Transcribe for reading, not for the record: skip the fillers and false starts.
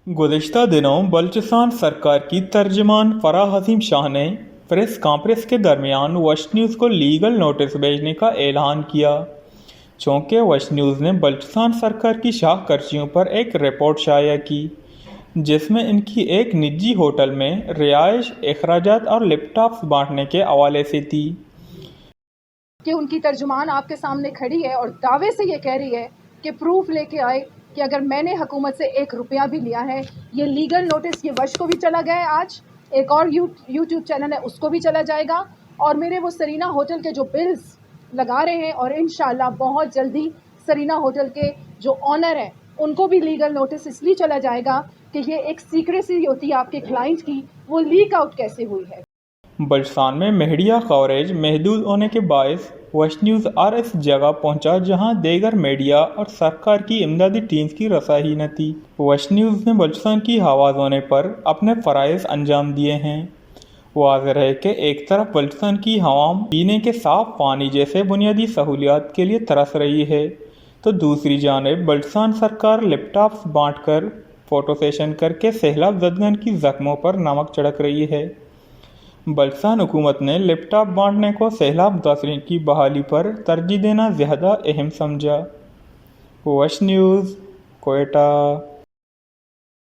गुज़िश्ता दिनों बलूचिस्तान सरकार की तर्जुमान फराह हसीम शाह ने प्रेस कॉन्फ्रेंस के दरमियान वश न्यूज़ को लीगल नोटिस भेजने का ऐलान किया। चूँकि वश न्यूज़ ने बलूचिस्तान सरकार की शाहकर्शियों पर एक रिपोर्ट शाया की जिसमें इनकी एक निजी होटल में रिहाइश, अखराजात और लैपटॉप्स बांटने के हवाले से थी कि उनकी तर्जुमान आपके सामने खड़ी है और दावे से ये कह रही है कि प्रूफ लेके आए कि अगर मैंने हुकूमत से 1 रुपया भी लिया है, ये लीगल नोटिस ये वश को भी चला गया है। आज एक और यूट्यूब चैनल है उसको भी चला जाएगा और मेरे वो सरीना होटल के जो बिल्स लगा रहे हैं और इंशाल्लाह बहुत जल्दी सरीना होटल के जो ऑनर हैं उनको भी लीगल नोटिस इसलिए चला जाएगा कि ये एक सीक्रेसी होती है आपके क्लाइंट की, वो लीक आउट कैसे हुई है। बलूचिस्तान में मीडिया कवरेज महदूद होने के बायस वश न्यूज़ RS जगह पहुंचा जहां दीगर मीडिया और सरकार की इमदादी टीम्स की रसाही न थी। वश न्यूज़ ने बलूचिस्तान की आवाज़ होने पर अपने फ़राइज़ अंजाम दिए हैं। वाज़ेह है कि एक तरफ बलूचिस्तान की आवाम पीने के साफ पानी जैसे बुनियादी सहूलियात के लिए तरस रही है, तो दूसरी जानिब बलूचिस्तान सरकार लैपटॉप्स बांटकर फ़ोटो सेशन करके सैलाब ज़दगन की ज़ख्मों पर नमक छिड़क रही है। बलूचिस्तान हुकूमत ने लैपटॉप बांटने को सैलाब मुतासरीन की बहाली पर तरजीह देना ज़्यादा अहम समझा। वश न्यूज़, कोयटा।